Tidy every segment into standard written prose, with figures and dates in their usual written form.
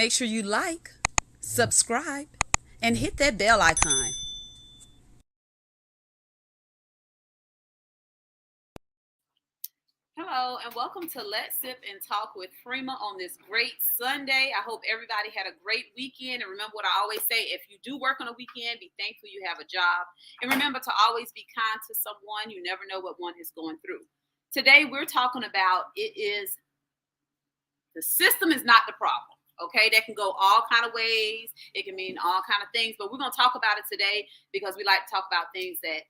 make sure you like, subscribe, and hit that bell icon. Hello, and welcome to Let's Sip and Talk with Frema on this great Sunday. I hope everybody had a great weekend. And remember what I always say, if you do work on a weekend, be thankful you have a job. And remember to always be kind to someone. You never know what one is going through. Today, we're talking about the system is not the problem. Okay, that can go all kind of ways. It can mean all kind of things, but we're going to talk about it today because we like to talk about things that,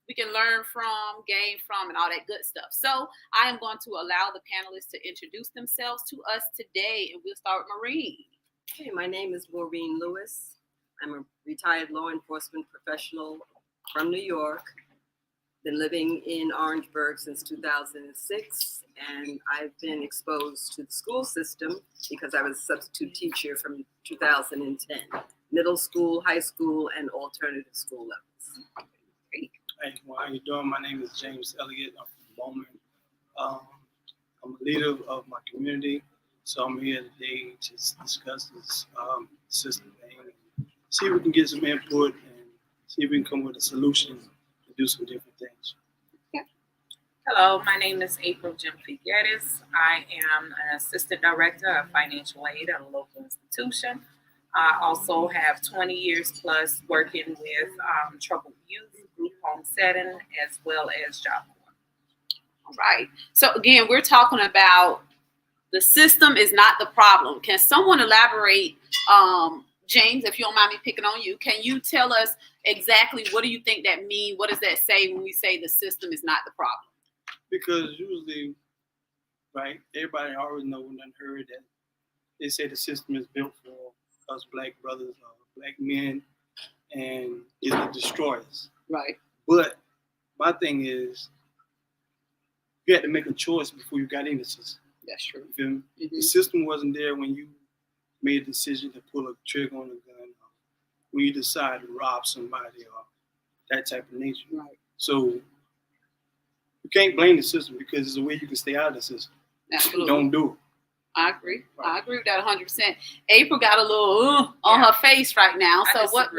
we can learn from, gain from, and all that good stuff. So I am going to allow the panelists to introduce themselves to us today, and we'll start with Maureen. Okay, my name is Maureen Lewis. I'm a retired law enforcement professional from New York. Been living in Orangeburg since 2006, and I've been exposed to the school system because I was a substitute teacher from 2010, middle school, high school, and alternative school levels. Hey, well, how you doing? My name is James Elliott. I'm from Bowman. I'm a leader of my community, so I'm here today to discuss this system thing, and see if we can get some input and see if we can come with a solution and do some different things. Hello, my name is April GYAMFI. I am an assistant director of financial aid at a local institution. I also have 20 years plus working with troubled youth, group home setting, as well as Job Corps. All right. So again, we're talking about the system is not the problem. Can someone elaborate, James, if you don't mind me picking on you, can you tell us exactly what do you think that means? What does that say when we say the system is not the problem? Because usually, right, everybody already know and heard that they say the system is built for us black brothers or black men, and it destroys. Right. But my thing is, you had to make a choice before you got in the system. That's true. You feel me? Mm-hmm. The system wasn't there when you made a decision to pull a trigger on a gun, or when you decide to rob somebody, or that type of nature. Right. So you can't blame the system because there's a way you can stay out of the system. Absolutely. Don't do it. I agree. Right. I agree with that 100%. April got a little on her face right now. So what?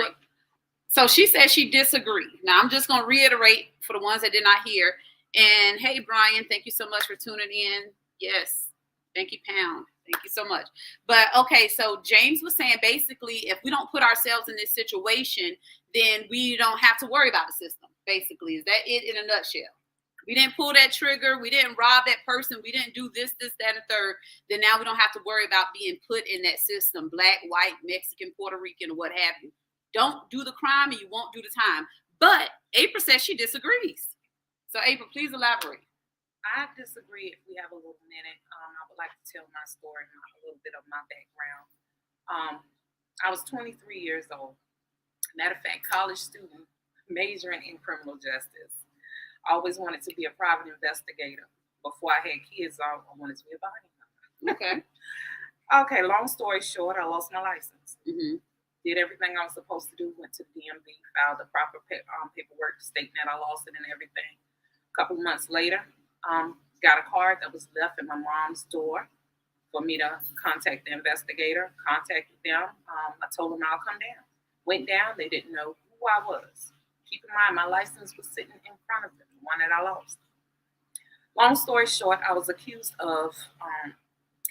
So she said she disagreed. Now I'm just going to reiterate for the ones that did not hear. And hey, Brian, thank you so much for tuning in. Yes, thank you, Pound. Thank you so much. But okay, so James was saying basically, if we don't put ourselves in this situation, then we don't have to worry about the system. Basically, is that it in a nutshell? We didn't pull that trigger. We didn't rob that person. We didn't do this, that, and third. Then now we don't have to worry about being put in that system, black, white, Mexican, Puerto Rican, or what have you. Don't do the crime and you won't do the time. But April says she disagrees. So April, please elaborate. I disagree if we have a little minute. I would like to tell my story, a little bit of my background. I was 23 years old. Matter of fact, college student majoring in criminal justice. I always wanted to be a private investigator. Before I had kids, I wanted to be a body. Okay. Okay, long story short, I lost my license. Mm-hmm. Did everything I was supposed to do, went to the DMV, filed the proper paperwork stating that I lost it and everything. A couple months later, got a card that was left at my mom's door for me to contact the investigator, contacted them. I told them I'll come down. Went down, they didn't know who I was. Keep in mind, my license was sitting in front of them, the one that I lost. Long story short, I was accused of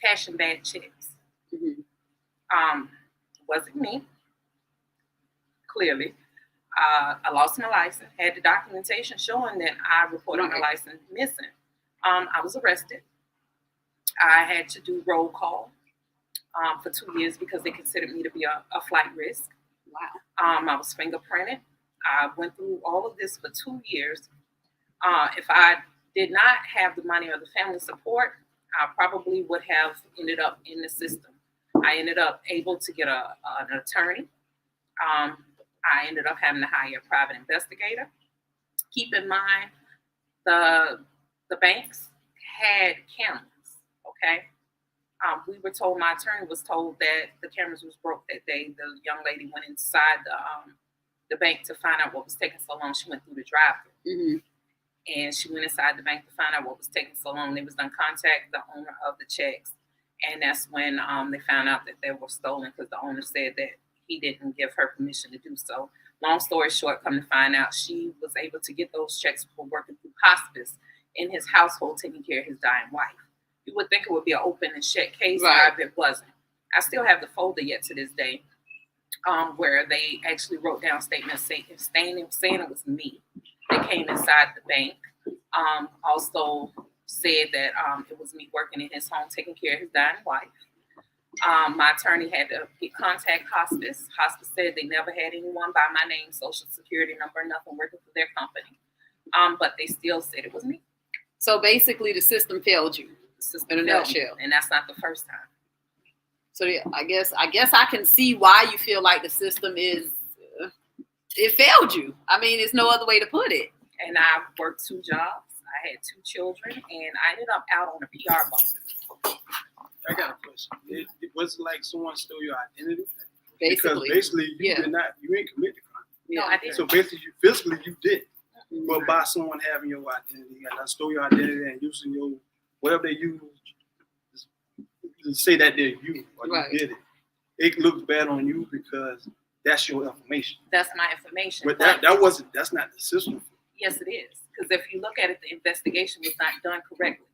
cashing bad checks. Mm-hmm. Wasn't me, clearly. I lost my license, had the documentation showing that I reported my license missing. I was arrested. I had to do roll call for 2 years because they considered me to be a flight risk. Wow. I was fingerprinted. I went through all of this for 2 years. If I did not have the money or the family support, I probably would have ended up in the system. I ended up able to get an attorney. I ended up having to hire a private investigator. Keep in mind, the banks had cameras, okay? We were told, my attorney was told that the cameras was broke that day. The young lady went inside the bank to find out what was taking so long. She went through the drive-thru. Mm-hmm. And she went inside the bank to find out what was taking so long. They was done contact the owner of the checks. And that's when they found out that they were stolen because the owner said that he didn't give her permission to do so. Long story short, come to find out, she was able to get those checks for working through hospice in his household, taking care of his dying wife. You would think it would be an open and shut case, but it wasn't. I still have the folder yet to this day, where they actually wrote down statements saying it was me that came inside the bank. Also said that it was me working in his home, taking care of his dying wife. My attorney had to contact hospice. Hospice said they never had anyone by my name, social security number, nothing working for their company. But they still said it was me. So basically, the system failed you. In a nutshell. And that's not the first time. So yeah, I guess I can see why you feel like the system is it failed you. I mean, there's no other way to put it. And I worked 2 jobs. I had 2 children, and I ended up out on a PR bond. I got a question. It was like someone stole your identity? Basically. Because basically you ain't committed the crime. No, I didn't. So basically, physically you did. But by someone having your identity, and I stole your identity and using your, whatever they use, to say that they're you or you did it. It looks bad on you because that's your information. That's my information. But that's not the system. Yes, it is. Because if you look at it, the investigation was not done correctly.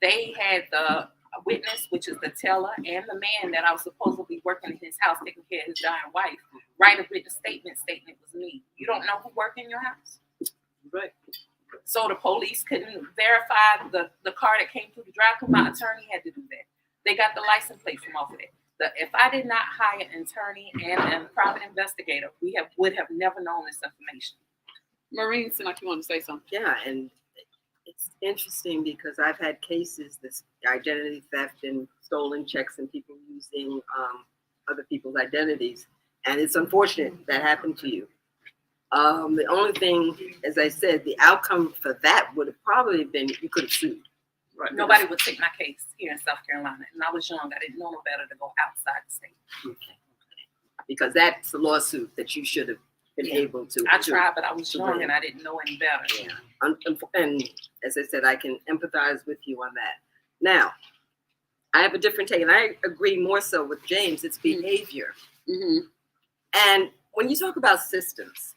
They had the witness, which is the teller, and the man that I was supposedly working in his house taking care of his dying wife, write a written statement stating it was me. You don't know who worked in your house? Right. So the police couldn't verify the car that came through the drive-thru. My attorney had to do that. They got the license plate from off of it. If I did not hire an attorney and a private investigator, we would have never known this information. Maureen, seemed like you wanted to say something. Yeah, and it's interesting because I've had cases, this identity theft and stolen checks and people using other people's identities. And it's unfortunate that happened to you. The only thing, as I said, the outcome for that would have probably been you could have sued. Right. Nobody would take my case here in South Carolina. And I was young. I didn't know no better to go outside the state. Okay. Because that's a lawsuit that you should have been able to. I tried, but I was young and I didn't know any better. Yeah. And as I said, I can empathize with you on that. Now, I have a different take, and I agree more so with James. It's behavior. Mm-hmm. And when you talk about systems,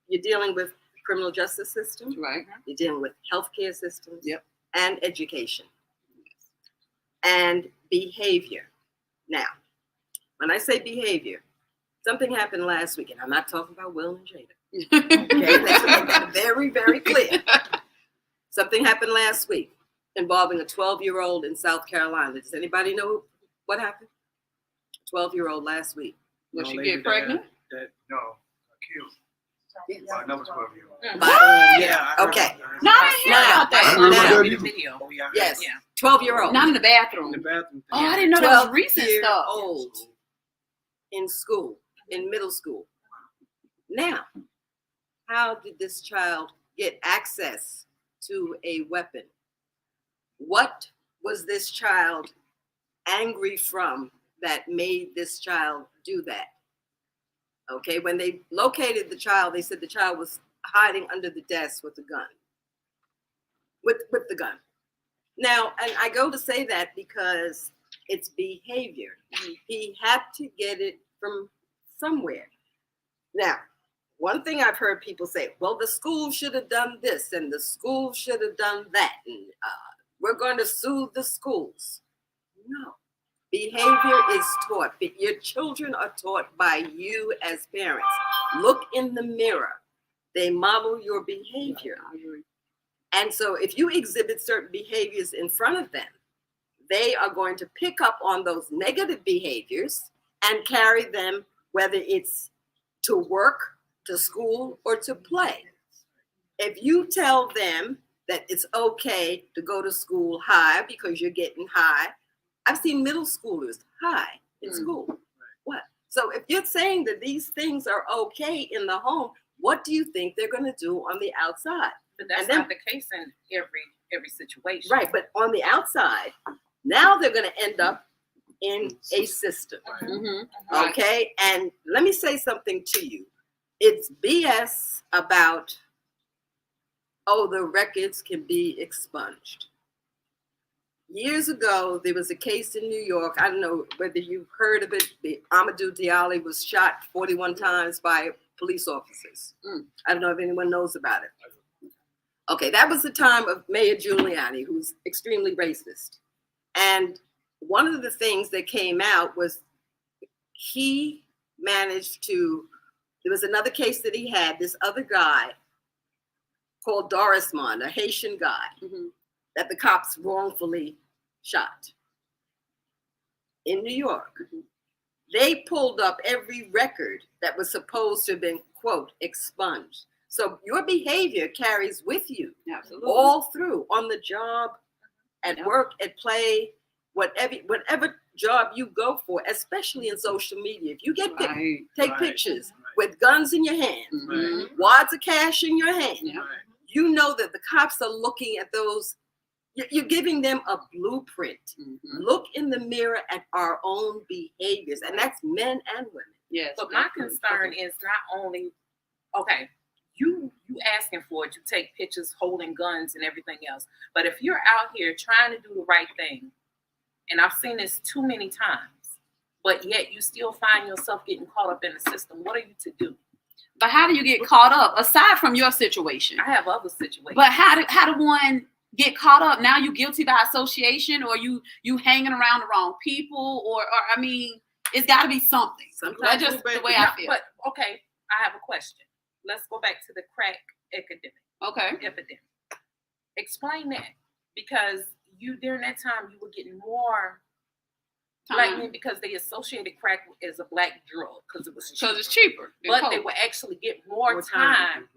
you're dealing with the criminal justice system. Right. You're dealing with healthcare systems. Yep. And education. And behavior. Now, when I say behavior, something happened last week, and I'm not talking about Will and Jada. Okay, let's make that very, very clear. Something happened last week involving a 12-year-old in South Carolina. Does anybody know what happened? 12-year-old last week. Was she get pregnant? No, killed. Yes. By another 12-year-old. Yeah. Okay. No, I didn't hear about that. I heard The video. Oh, yeah. Yes. Yeah. 12-year-old. Not in the bathroom. In the bathroom. Oh, I didn't know that was recent stuff. 12-year-old in school, in middle school. Now, how did this child get access to a weapon? What was this child angry from that made this child do that? Okay, when they located the child, they said the child was hiding under the desk with a gun. With the gun. Now, and I go to say that because it's behavior. He had to get it from somewhere. Now, one thing I've heard people say, well, the school should have done this and the school should have done that. And we're going to sue the schools. No. Behavior is taught. Your children are taught by you as parents. Look in the mirror. They model your behavior. And so if you exhibit certain behaviors in front of them, they are going to pick up on those negative behaviors and carry them, whether it's to work, to school, or to play. If you tell them that it's okay to go to school high because you're getting high, I've seen middle schoolers high in school. What? So if you're saying that these things are okay in the home, what do you think they're going to do on the outside? But that's not the case in every situation. Right, but on the outside, now they're going to end up in a system. Mm-hmm. Okay, and let me say something to you. It's BS about, oh, the records can be expunged. Years ago, there was a case in New York. I don't know whether you've heard of it. The Amadou Diallo was shot 41 times by police officers. I don't know if anyone knows about it. Okay, that was the time of Mayor Giuliani, who's extremely racist. And one of the things that came out was he managed to, there was another case that he had, this other guy called Dorismond, a Haitian guy, that the cops wrongfully shot in New York. They pulled up every record that was supposed to have been, quote, expunged. So your behavior carries with you all through, on the job, at work, at play, whatever job you go for, especially in social media. If you get take pictures with guns in your hand, wads of cash in your hand, you know that the cops are looking at those. You're giving them a blueprint. Look in the mirror at our own behaviors, and that's men and women. Yes. But my concern is not only, okay, you asking for it, you take pictures holding guns and everything else. But if you're out here trying to do the right thing, and I've seen this too many times, but yet you still find yourself getting caught up in the system, what are you to do? But how do you get caught up aside from your situation? I have other situations. But how do one get caught up? Now you guilty by association, or you hanging around the wrong people, or I mean, it's got to be something. That's just the way I feel. But okay, I have a question. Let's go back to the crack epidemic. Explain that, because you during that time you were getting more black men because they associated crack as a black drug because it was cheaper. Because it's cheaper. But they would actually get more time.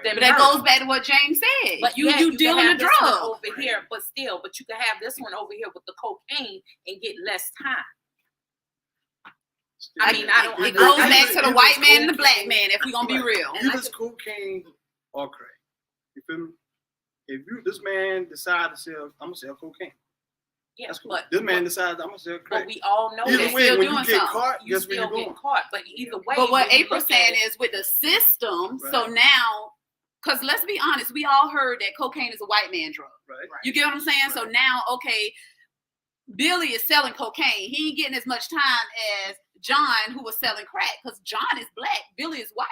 But that goes back to what James said. But you dealing the drug over here, but you can have this one over here with the cocaine and get less time. I mean, I don't. It goes back to the white man and the black man. If we're gonna be real, either it's cocaine or crack. You feel me? If this man decides to sell, I'm gonna sell cocaine. Yeah, that's cool. This man decides I'm gonna sell crack. But we all know either way, when you get caught, you still get caught. But either way. But what April's saying is with the system. So now, because let's be honest, we all heard that cocaine is a white man drug. Right. You get what I'm saying? So now, okay, Billy is selling cocaine. He ain't getting as much time as John, who was selling crack, because John is black, Billy is white.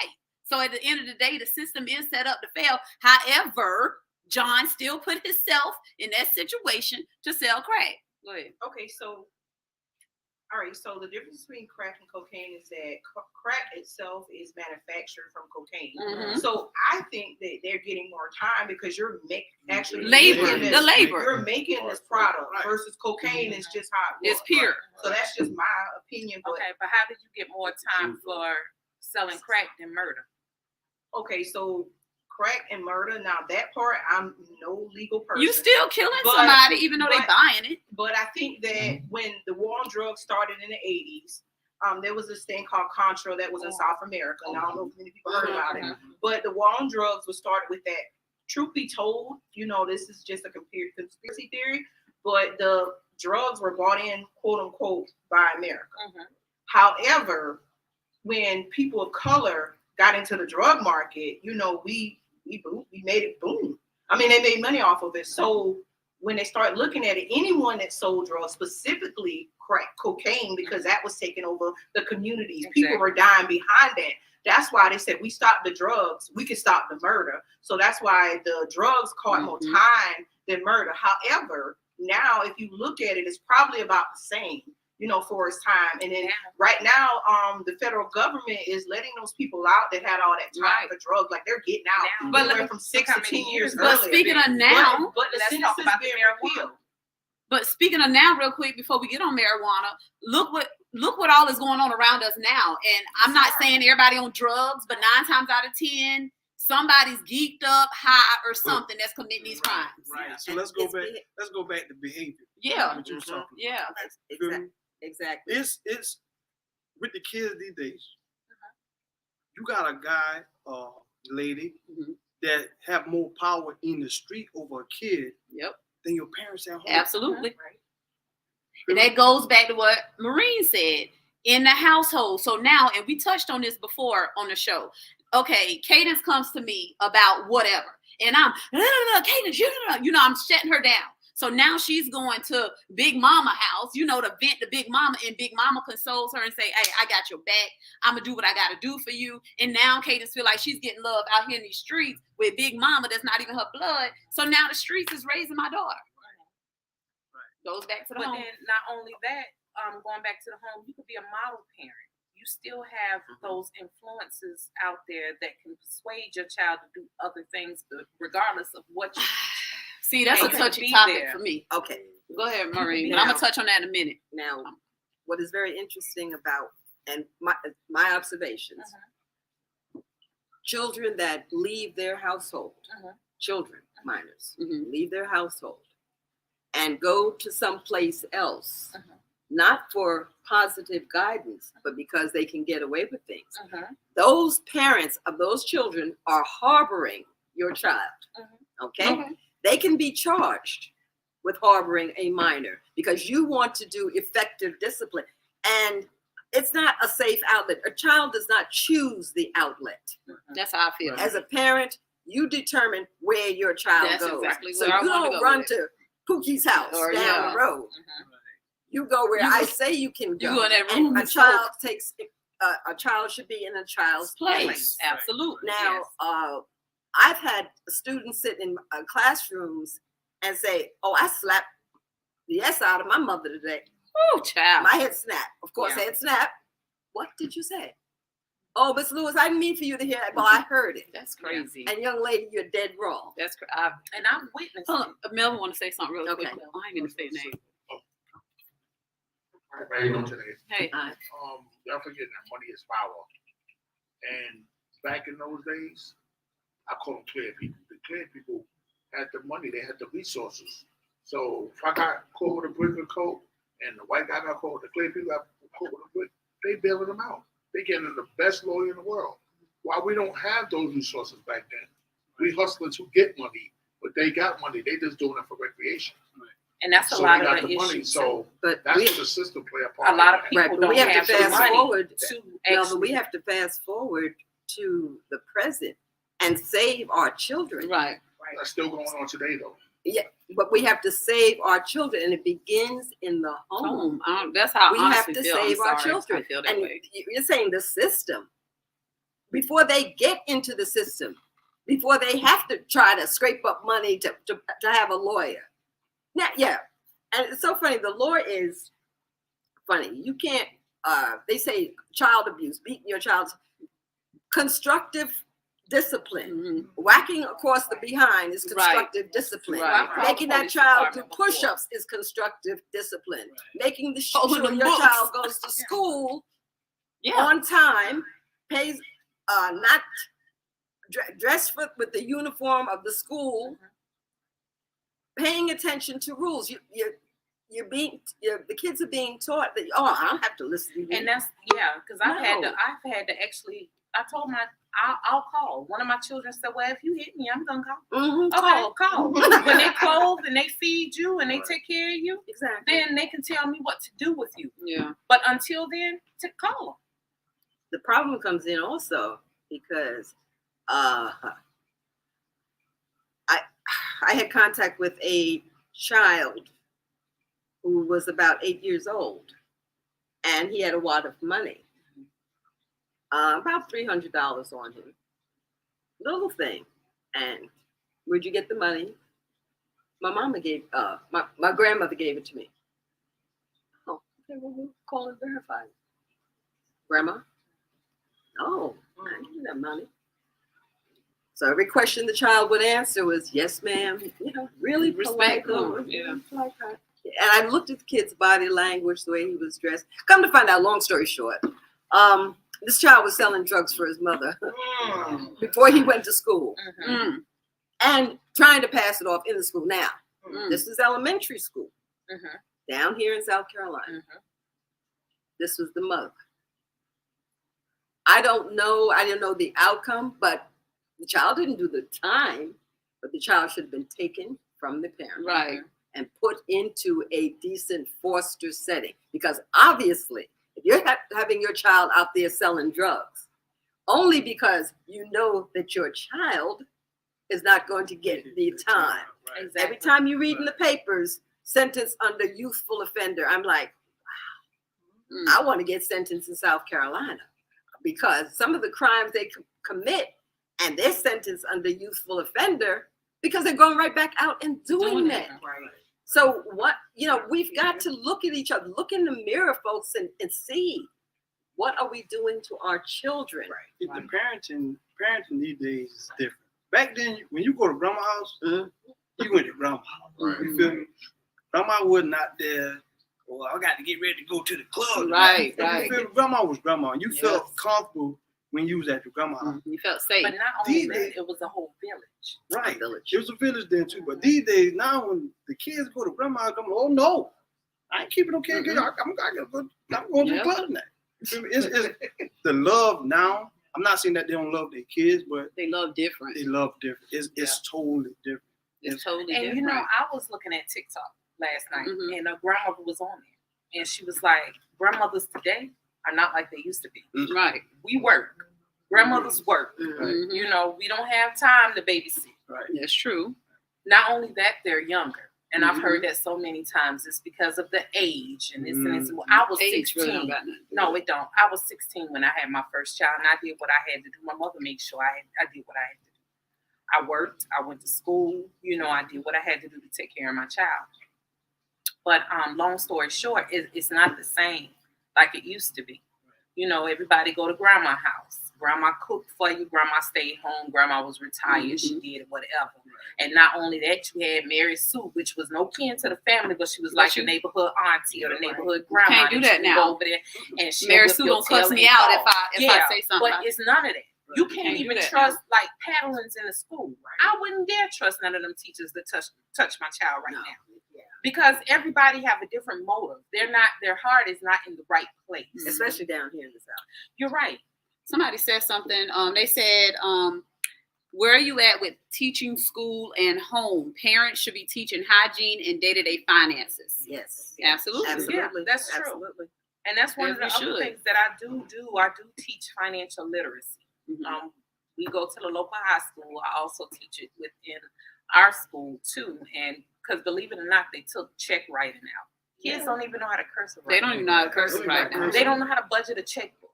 So at the end of the day, the system is set up to fail. However, John still put himself in that situation to sell crack. Go ahead. Okay, so, all right, so the difference between crack and cocaine is that crack itself is manufactured from cocaine. So I think that they're getting more time because you're actually labor. You're making this product versus cocaine is just how it works. It's pure. So that's just my opinion. But, okay, but how did you get more time for selling crack than murder? Okay, so crack and murder. Now that part, I'm no legal person. You still killing somebody even though they buying it. But I think that when the war on drugs started in the 80s, there was this thing called Contra that was in South America. And I don't know if many people heard about it. But the war on drugs was started with that. Truth be told, this is just a conspiracy theory, but the drugs were brought in, quote unquote, by America. However, when people of color got into the drug market, we made it boom. I mean, they made money off of it. So when they start looking at it, anyone that sold drugs, specifically crack cocaine, because that was taking over the communities, people were dying behind that. That's why they said we stop the drugs, we can stop the murder. So that's why the drugs caught more time than murder. However, now if you look at it, it's probably about the same, for its time. And then right now, the federal government is letting those people out that had all that time for drugs, like they're getting out. But from 6 to 10 years. But speaking of now, but the sentence is being repealed. But speaking of now, real quick, before we get on marijuana, look what all is going on around us now. And I'm not saying everybody on drugs, but 9 times out of 10, somebody's geeked up, high, or something that's committing these crimes. Right. So let's go back. Let's go back to behavior. Yeah. What you were talking about. Exactly. It's with the kids these days. You got a guy or lady that have more power in the street over a kid. Than your parents at home. Absolutely. And that goes back to what Maureen said, in the household. So now, and we touched on this before on the show. Okay, Cadence comes to me about whatever. And I'm, Cadence, I'm shutting her down. So now she's going to Big Mama house, to vent to Big Mama, and Big Mama consoles her and say, hey, I got your back. I'm going to do what I got to do for you. And now Cadence feel like she's getting love out here in these streets with Big Mama that's not even her blood. So now the streets is raising my daughter. Goes back to the home. But then not only that, going back to the home, you could be a model parent. You still have those influences out there that can persuade your child to do other things, regardless of what you see. That's a touchy topic for me. Okay, go ahead, Maureen. But I'm gonna touch on that in a minute. Now, what is very interesting about and my observations, children that leave their household, children, minors, leave their household and go to someplace else. Not for positive guidance, but because they can get away with things. Those parents of those children are harboring your child. Okay? They can be charged with harboring a minor because you want to do effective discipline. And it's not a safe outlet. A child does not choose the outlet. That's how I feel. As a parent, you determine where your child goes. Exactly so you don't run to Pookie's house or down the road. You go where I say you can go. And a child should be in a child's place. Absolutely. Now, I've had students sit in classrooms and say, "Oh, I slapped the S out of my mother today." Oh, child. My head snapped. Of course, head snap. What did you say? Oh, Miss Lewis, I didn't mean for you to hear that. Well, I heard it. That's crazy. And young lady, you're dead wrong. That's crazy. And I'm witnessing. Melvin want to say something real quick. I ain't gonna say name. How you doing today? Hey. Y'all forgetting that money is power. And back in those days, I call them clear people. The clear people had the money, they had the resources. So if I got caught with a brick of coke and the white guy got caught with the clear people got caught with a brick, they bailing them out. They getting the best lawyer in the world. Why we don't have those resources back then? We hustlers who get money, but they got money. They just doing it for recreation. And that's a lot of the issues. So but that's what the system play a part. A lot of people right, but don't we have have to the fast money forward to but we have to fast forward to the present and save our children. Right. That's still going on today, though. Yeah, but we have to save our children, and it begins in the home. That's how we have to save our children. And you're saying the system, before they get into the system, before they have to try to scrape up money to have a lawyer. Now, and it's so funny. The law is funny. You can't. They say child abuse, beating your child, constructive discipline. Whacking across the behind is constructive discipline. Making that child do push-ups is constructive discipline. Making sure your child goes to school on time, pays not dressed with the uniform of the school, paying attention to rules. The kids are being taught that I don't have to listen to you. And that's because I've had to actually. I told I'll call. One of my children said, "Well, if you hit me, I'm gonna call." Call. When they clothe and they feed you and they take care of you, then they can tell me what to do with you. Yeah. But until then, to call them. The problem comes in also because I had contact with a child who was about 8 years old, and he had a wad of money. About $300 on him. Little thing. And where'd you get the money? My mama gave, my grandmother gave it to me. Oh, okay, well, we'll call and verify. Grandma? Oh, I didn't get that money. So every question the child would answer was, yes, ma'am. Really respectful. And I looked at the kid's body language, the way he was dressed. Come to find out, long story short, this child was selling drugs for his mother before he went to school and trying to pass it off in the school. Now, this is elementary school down here in South Carolina. This was the mother. I didn't know the outcome, but the child didn't do the time, but the child should have been taken from the parent and put into a decent foster setting. Because obviously, if you're having your child out there selling drugs, only because you know that your child is not going to get the time. Right. Exactly. Every time you read in the papers, sentence under youthful offender, I'm like, I want to get sentenced in South Carolina because some of the crimes they commit and they're sentenced under youthful offender because they're going right back out and doing that. Right. So what, we've got to look at each other, look in the mirror, folks, and see what are we doing to our children. The parenting these days is different. Back then, when you go to grandma's house, you went to grandma's house. Right. You feel me? Grandma was not there. Well, I got to get ready to go to the club. Right. You feel me? Grandma was grandma. You felt comfortable when you was at your grandma's house. You felt safe. But not only that, it was a whole village. Right. It was a village then too. But these days, now when the kids go to grandma's, I'm like, oh no, I ain't keeping no kids. I'm going to the club now. You feel me? It's the love now. I'm not saying that they don't love their kids, but they love different. they love different. It's totally different. It's totally And different. I was looking at TikTok last night, and a grandmother was on there, and she was like, "Grandmothers today are not like they used to be. Right. We work. Grandmothers work. Mhm. You know, we don't have time to babysit. Right. That's true. Not only that, they're younger." And I've heard that so many times. It's because of the age and this and this. I was Age really 16. don't got nothing. No, it don't. I was 16 when I had my first child, and I did what I had to do. My mother made sure I did what I had to do. I worked. I went to school. I did what I had to do to take care of my child. But long story short, it's not the same like it used to be. Everybody go to grandma's house. Grandma cooked for you. Grandma stayed home. Grandma was retired. She did whatever. And not only that, you had Mary Sue, which was no kin to the family, but she was like the neighborhood auntie or the neighborhood grandma. Can't do that She would now. go over there and she Mary Sue gonna cuss me out if I say something. But it's none of that. You can't do even that trust like paddlings in the school. I wouldn't dare trust none of them teachers to touch my child right now. Because everybody have a different motive. Their heart is not in the right place. Especially down here in the South. You're right. Somebody said something. They said, where are you at with teaching school and home? Parents should be teaching hygiene and day-to-day finances. Yes. Absolutely. Absolutely. Yeah, that's true. Absolutely. And that's one of the As we other should. things that I do. I do teach financial literacy. We go to the local high school. I also teach it within our school too. And because believe it or not, they took check writing out. Kids don't even know how to curse. They don't even know how to curse right now. They don't know how to budget a checkbook.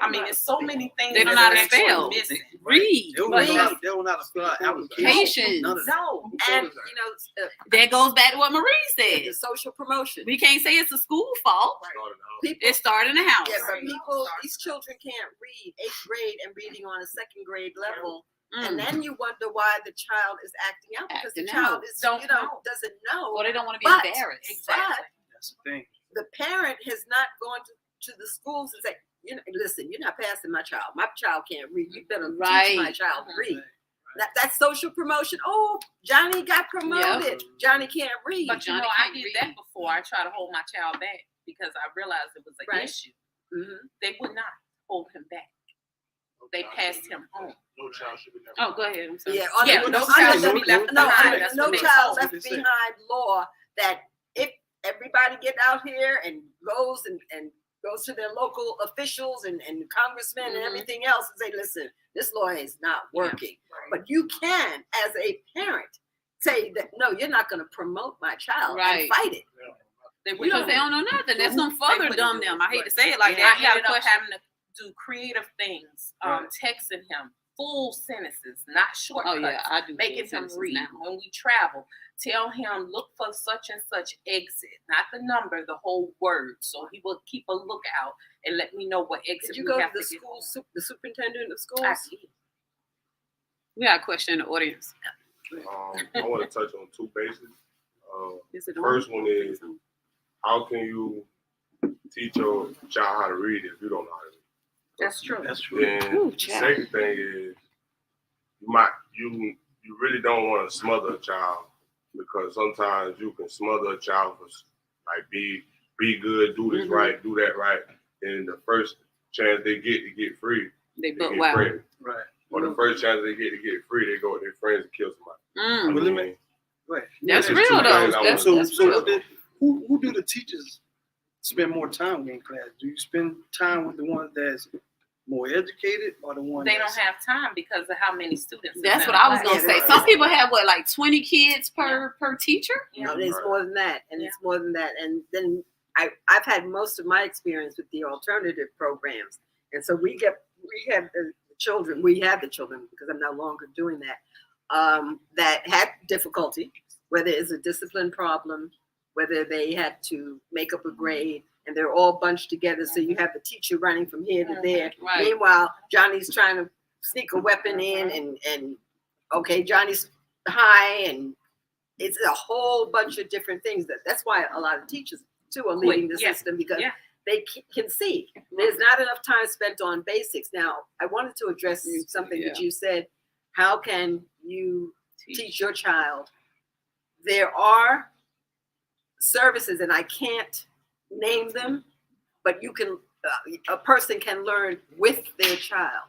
I mean, it's so many things. They don't know how to that are spell. missing. Read. They don't know how to fill out applications. Patience. None of that. No. And, That goes back to what Marie the said. social promotion. We can't say it's a school fault. People, It started in the house. yeah, but these children can't read 8th grade and reading on a 2nd grade level. And then you wonder why the child is acting out because the Acting child out. is, Don't know. doesn't know. Well, they don't want to be But- embarrassed. Exactly. That's the thing. The parent has not gone to the schools and say, listen, you're not passing my child. My child can't read. You better teach my child to read. That's social promotion. Oh, Johnny got promoted. Johnny can't read. But Johnny I can't did read. that before. I tried to hold my child back because I realized it was an Right. issue. Mhm. They would not hold him back. They passed him on. No child should be left Oh, go ahead. I'm sorry. Yeah, Yeah, under no the- child under should be the- left no, behind. under That's no what they child told left me. behind law that if everybody get out here and goes and goes to their local officials and congressmen and everything else and say, listen, this law is not working. But you can, as a parent, say that, no, you're not going to promote my child Right. and fight it. They Because they don't know nothing. That's gonna further wouldn't dumb do them. it. I hate to say it like I that. You got a ended up question? having to do creative things, texting him full sentences, not shortcuts. Oh yeah, I do. Making him read. When we travel, tell him look for such and such exit, not the number, the whole word. So he will keep a lookout and let me know what exit Did you we go to have the to get school, on. the superintendent of schools? I did. We got a question in the audience. I want to touch on two bases. Is it First on? one is, how can you teach your child how to read if you don't know how to read? That's true. That's true. Then Ooh, the child. second thing is, you really don't want to smother a child, because sometimes you can smother a child for like be good, do this right, do that right, and the first chance they get to get free, They they book get wow. pregnant. Right. Or the first chance they get to get free, they go with their friends and kill somebody. Mm. Well, let me- Right. That's That's real two though. things I That's, want. that's So real. who do the teachers spend more time with in class? Do you spend time with the ones that's more educated or the one They don't have time because of how many students. is That's in what a I was class. gonna say. Yeah, Some people have what, like 20 kids per teacher? No, it's more than that, and Yeah. it's more than that. And then I've had most of my experience with the alternative programs, and so we have the children because I'm no longer doing that. That had difficulty, whether it's a discipline problem, whether they had to make up a grade, and they're all bunched together. So you have the teacher running from here to there. Right. Meanwhile, Johnny's trying to sneak a weapon in, and okay, Johnny's high, and it's a whole bunch of different things. That's why a lot of teachers too are leaving the system, because they can see there's not enough time spent on basics. Now, I wanted to address something that you said. How can you teach your child? There are services, and I can't name them, but you can. A person can learn with their child,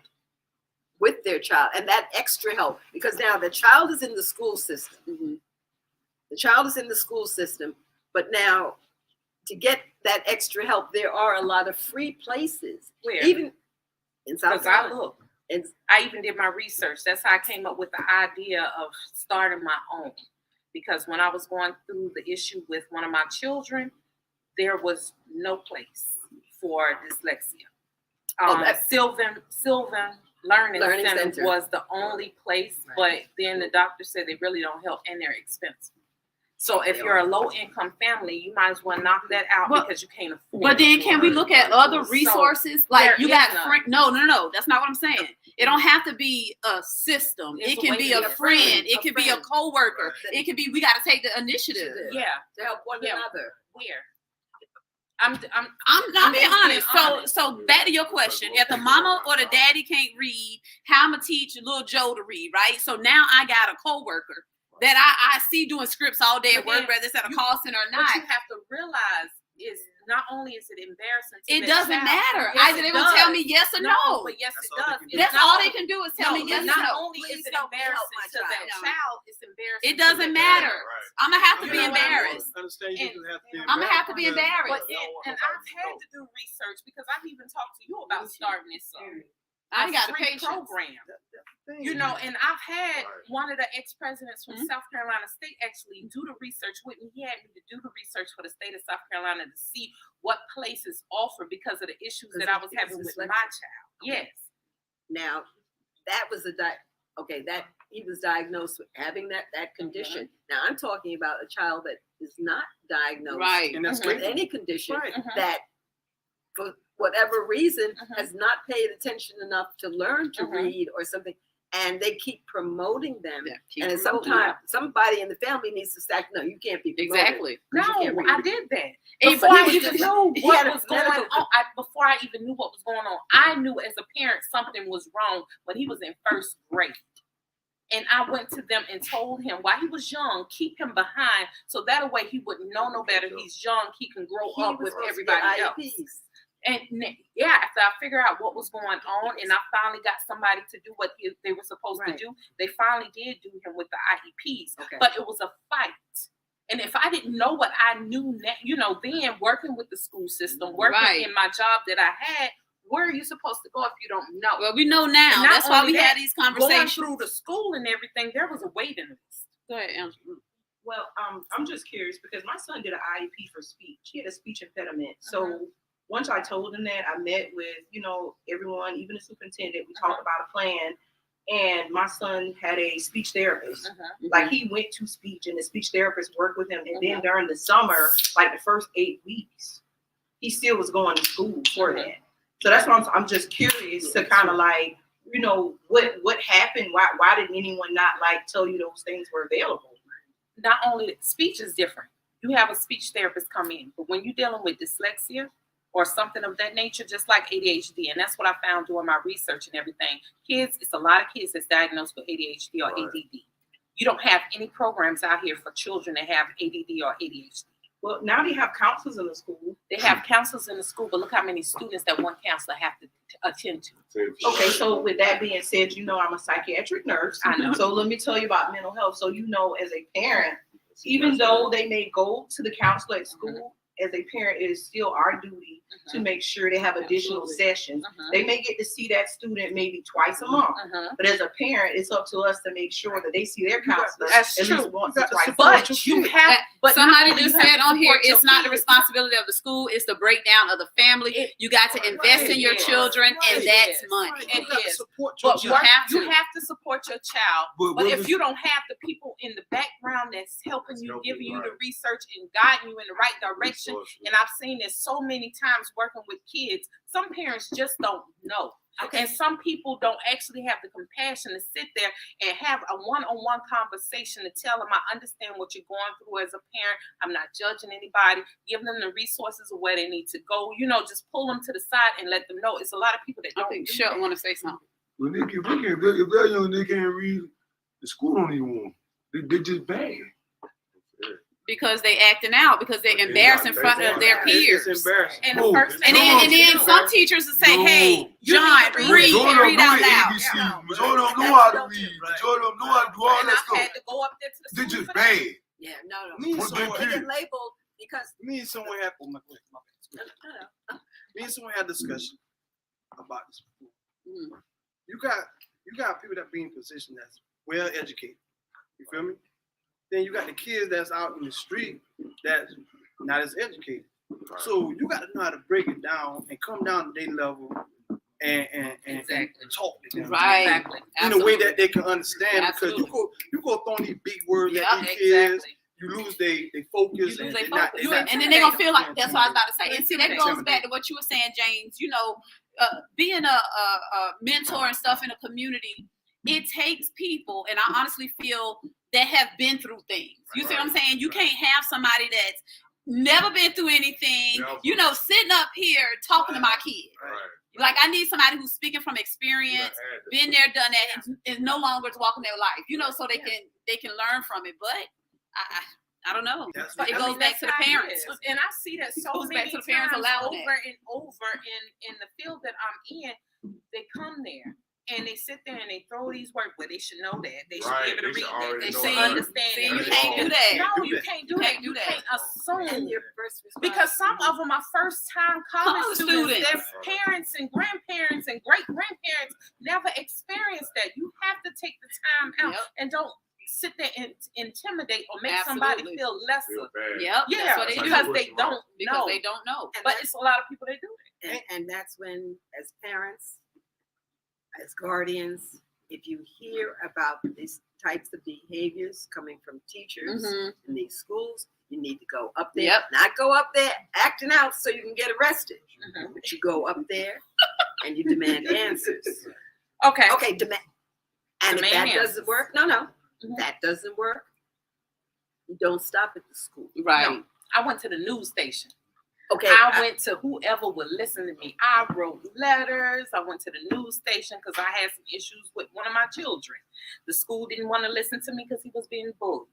and that extra help, because now the child is in the school system. Mm-hmm. The child is in the school system, but now to get that extra help, there are a lot of free places, Where? even in South Because I Carolina. look. And I even did my research. That's how I came up with the idea of starting my own. Because when I was going through the issue with one of my children, there was no place for dyslexia. Sylvan Learning Center was the only place, but then the doctor said they really don't help and they're expensive. So if you're a low-income family, you might as well knock that out because you can't afford it. But then can we look at other resources? Like you got no, that's not what I'm saying. It don't have to be a system. It can be a friend. It could be a coworker. It could be, we got to take the initiative. to help one another. Where? I'm being honest. So back to your question. If the mama or the daddy can't read, how I'm gonna teach little Joe to read, right? So now I got a coworker that I see doing scripts all day at work, whether it's at a call center or not. What you have to realize is not only is it embarrassing to it doesn't matter. Yes, Either they will tell me yes or no. But yes, it does. That's all they can do is tell me yes or Not no. only is it embarrassing to that child, it's embarrassing. It doesn't matter. I'm gonna have to be Yeah, embarrassed. I understand you do have to be I'm gonna have to be embarrassed. And I've had to do research because I've even talked to you about starting this I ain't got the free patience. program. You know, and I've had one of the ex-presidents from South Carolina State actually do the research with me. He had me to do the research for the state of South Carolina to see what places offer because of the issues that I was having with my child. Yes. Now, that was that he was diagnosed with having that condition. Now I'm talking about a child that is not diagnosed with any condition that for whatever reason has not paid attention enough to learn to read or something, and they keep promoting them. And sometimes somebody in the family needs to say, no, you can't be promoted. Exactly. No, I did that. Before I even knew what was going on, before I even knew what was going on, I knew as a parent something was wrong when he was in first grade. And I went to them and told him while he was young, keep him behind so that way he wouldn't know no better. He's young, he can grow up with everybody else. And after I figured out what was going on, and I finally got somebody to do what they were supposed to do, they finally did do him with the IEPs. But it was a fight. And if I didn't know what I knew, then working with the school system, working in my job that I had, where are you supposed to go if you don't know? Well, we know now. That's why we had these conversations. Going through the school and everything, there was a waiting list. Go ahead, Angela. Well, I'm just curious because my son did an IEP for speech. He had a speech impediment. So once I told him that, I met with, everyone, even the superintendent. We talked about a plan. And my son had a speech therapist. Like he went to speech and the speech therapist worked with him. And then during the summer, like the first 8 weeks, he still was going to school for that. So that's why I'm just curious to kind of like, what happened? Why didn't anyone not like tell you those things were available? Not only speech is different. You have a speech therapist come in, but when you're dealing with dyslexia or something of that nature, just like ADHD, and that's what I found doing my research and everything. It's a lot of kids that's diagnosed with ADHD or ADD. You don't have any programs out here for children that have ADD or ADHD. Well, now they have counselors in the school. They have counselors in the school, but look how many students that one counselor have to attend to. Okay, so with that being said, I'm a psychiatric nurse. I know. So let me tell you about mental health. So as a parent, even though they may go to the counselor at school, as a parent, it is still our duty to make sure they have additional sessions. They may get to see that student maybe twice a month, but as a parent, it's up to us to make sure that they see their counselor That's at true. least once or twice. But you have, but somebody not only just you have said to on here, support your it's not the kids. responsibility of the school, it's the breakdown of the family. You got to invest in your children, and that's money. It is. Support your But you child. have you have to support your child. But But what if is- you don't have the people in the background that's helping That's you, helping, giving you the right. research and guiding you in the right direction, Resources. and I've seen this so many times working with kids, some parents just don't know. And some people don't actually have the compassion to sit there and have a one-on-one conversation to tell them, I understand what you're going through as a parent. I'm not judging anybody. Give them the resources of where they need to go. You know, just pull them to the side and let them know. It's a lot of people that I don't think do Shelton that. want to say something. When if they're young, they can't read. The school don't even want them. They just bad. Because they acting out, because they're But they embarrassed in not front of their It's peers. embarrassing. And the Oh, first thing And then some teachers will say, No. hey, You John, need to read out loud. ABC. Majority of them know how to read. Majority of them know how to do all And that I've stuff. had to go up there to the They school just for that. bad. Yeah, no. Me and What's someone, that They period? get labeled because me and someone had, oh my bad. Me and someone had a discussion about this. Mhm. You got people that be in position that's well educated. You feel me? Then you got the kids that's out in the street that's not as educated. So you got to know how to break it down and come down to their level and Exactly. talk to them Right. Exactly. in a way that they can understand. Absolutely. Because you go throwing these big words Yeah, at these kids, Exactly. you lose their focus. You lose and their they're not- focus. they're not- And then they're gonna feel like that's what I was about to say. You're And see, that intimidated. goes back to what you were saying, James. You know, being a mentor and stuff in a community, it takes people, and I honestly feel that have been through things. You see what I'm saying? You can't have somebody that's never been through anything, Never. you know, sitting up here talking to my kid. Right. Like, I need somebody who's speaking from experience, been there, done that, and is no longer walking their life, you know, so they can learn from it. But I don't know. That's It right. goes back to the That's how it parents. is. And I see that so goes back many to the parents times allowing over and over in the field that I'm in. They come there and they sit there and they throw these words. Well, they should know that. They should Right, be able to they should read that. already They know should that. understand See, that. you can't do that. No, do you that. can't do You that. can't do You that. can't and assume. your first response. Because some of them are first time college College students. students. Their parents and grandparents and great grandparents never experienced that. You have to take the time out Yep. and don't sit there and intimidate or make somebody Absolutely. feel lesser. Feel bad. Yep. Yeah, That's what they do. because do. they don't Because know. they don't know. And But it's a lot of people that do it. And that's when, as parents, as guardians, if you hear about these types of behaviors coming from teachers Mhm. in these schools, you need to go up there. Yep. Not go up there acting out so you can get arrested, Mhm. but you go up there and you demand answers. Okay. Okay, demand. And if Demand that doesn't answers. work, no, Mhm. that doesn't work. You don't stop at the school. Right. No, I went to the news station. Okay, I went to whoever would listen to me. I wrote letters. I went to the news station because I had some issues with one of my children. The school didn't want to listen to me because he was being bullied.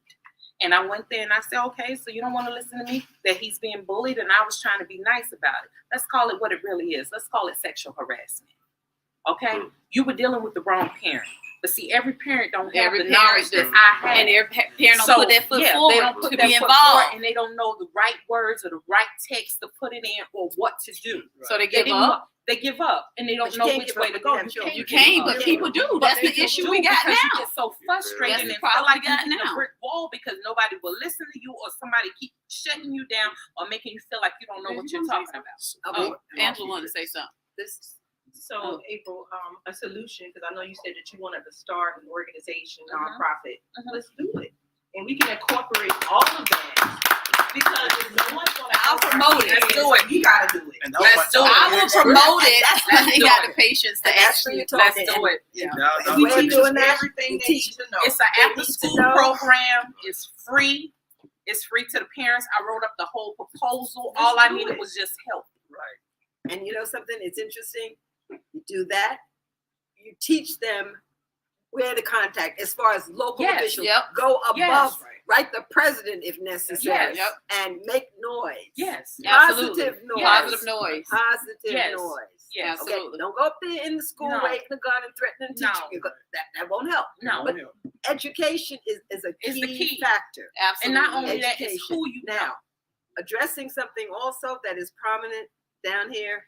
And I went there and I said, okay, so you don't want to listen to me that he's being bullied, and I was trying to be nice about it. Let's call it what it really is. Let's call it sexual harassment. Okay? You were dealing with the wrong parent. But see, every parent don't have Every the knowledge parent that I have. And their parent don't put their foot yeah, forward they don't put to their be foot forward, involved. and they don't know the right words or the right text to put it in or what to do. So they They give didn't up. know- They give up and they don't But you know can't which give way up to when go. you have children. You can't, but Yeah. people do. But That's they the issue do we got because you now. get so frustrated That's and the feel problem like we you're got hitting a now. brick wall because nobody will listen to you or somebody keep shutting you down or making you feel like you don't know what you're talking about. okay. Oh, Angela wanted to say something. This, So, April, a solution, because I know you said that you wanted to start an organization, Mhm. nonprofit. Mhm. Let's do it. And we can incorporate all of that. Because if no one's going to I'll promote it. Let's do it. We got to do it. And Let's do it. I will promote it. That's They do got it. the patience to And that's when actually. you talk Let's to do it. Yeah. Now, We We keep teach doing that. everything We they teach. need to know. It's an They after need to school know. program. It's free. It's free to the parents. I wrote up the whole proposal. All I do needed it. was just help. And you know something? It's interesting. You do that. You teach them where to contact as far as local Yes, officials. yep. Go above, Yes. write the president if necessary, Yes. Yep. and make noise. Yes. Absolutely. Positive noise. Yes. Positive noise. Positive Yes. noise. Yes. Okay, Absolutely. don't go up there in the school No. waving a gun and threatening teachers. No. You go- That won't help. No. But education is a It's the key key. factor. Absolutely. And not only that, it's Education. who you know. Now, addressing something also that is prominent down here,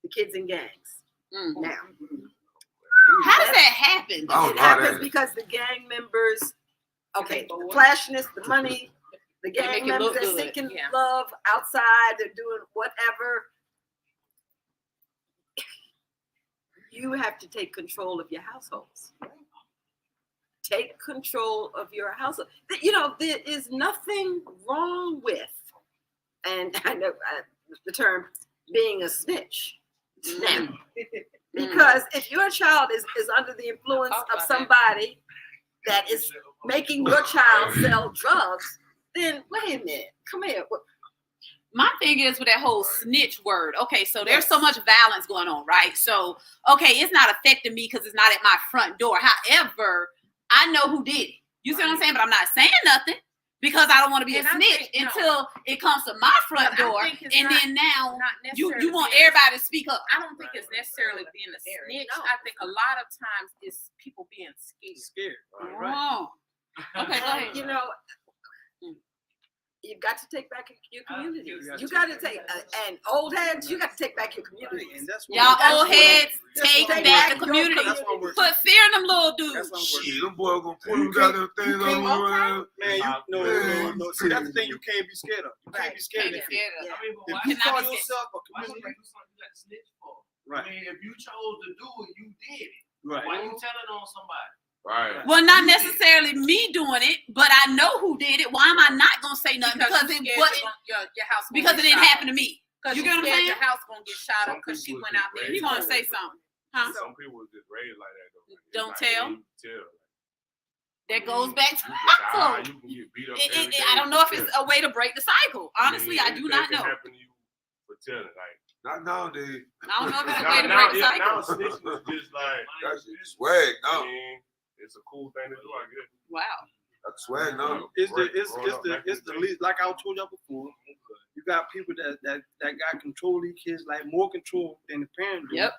the kids in gangs. Now, How does that happen? Oh, it happens because the gang members, okay, the flashiness, the money, the They make gang it members look are good. seeking Yeah. love outside, they're doing whatever. You have to take control of your households. Take control of your household. You know, there is nothing wrong with, and I know the term, being a snitch. Now, because if your child is under the influence of somebody that is making your child sell drugs, then wait a minute, come here. My thing is with that whole snitch word. Okay, so there's so much violence going on, right? So, okay, it's not affecting me because it's not at my front door. However, I know who did it. You see what I'm saying? But I'm not saying nothing because I don't want to be a snitch until it comes to my front door. And then now you want everybody to speak up. I don't think it's necessarily being a snitch. I think a lot of times it's people being scared. Oh. Okay, go ahead. You know, you've got to take back your community. You got to take, and old heads, you got to take back your community. Y'all old heads, take back the community. Put fear in them little dudes. Shit, them boys gonna pull them goddamn things on. Man, no. See, that's the thing you can't be scared of. You can't be scared of that. If you call yourself a community, right? I mean, if you chose to do it, you did it. Right. Why you telling on somebody? Right. Well, not necessarily me doing it, but I know who did it. Why am I not gonna say nothing? Because it wasn't. Your house Because it didn't happen to me. You get what I'm saying? Your house gonna get shot up because she went out there. You want to say something? Huh? Some people just raised like that though. Don't Like, tell. tell. That goes back to You cycle. can get beat up every day. I don't know if it's a way to break the cycle. Honestly, I do not know. Happen to you for telling, like, Not nowadays. I don't know if it's a way to break the now cycle. snitching is just like, That's swag I now. mean, it's a cool thing to do, I guess. Wow. That's swag now. It's the least, like I told y'all before. You got people that got control of these kids, like more control than the parents do. Yep.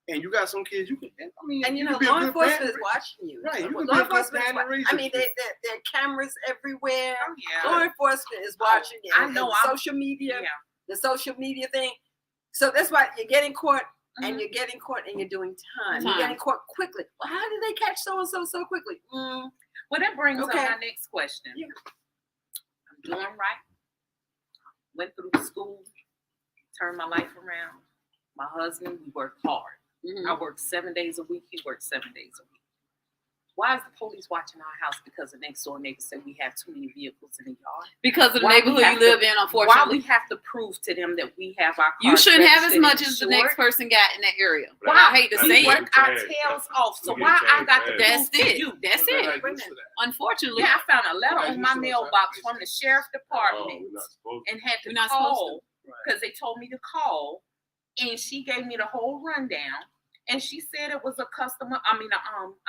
And you got some kids you can. I mean, And you know, can be a law good enforcement parent. is watching you. Right, you can Law be a good enforcement is parent and raise I mean, your there are cameras everywhere. Oh, yeah. Law enforcement is watching you. I know. And social media, Yeah. the social media thing. So that's why you're getting caught, and you're getting caught, and you're doing time. You're getting caught quickly. Well, how did they catch so and so quickly? Well, that brings Okay. up my next question. Yeah. I'm doing right. Went through school, turned my life around. My husband, we worked hard. I worked 7 days a week. He worked 7 days a week. Why is the police watching our house? Because the next door neighbor said we have too many vehicles in the yard. Because of the Why we neighborhood have you live to- in, Why unfortunately. we have to prove to them that we have our cars You shouldn't have as registered much and as the insured? next person got in that area. Why? I hate to We say it. work our tails off. So why I got to That's prove to it. you? That's it. Unfortunately. Yeah, I found a letter Right, on you my should mailbox have from the sheriff Oh, department we're not supposed to. and had to We're not supposed call because they told me to call, and she gave me the whole rundown. And she said it was a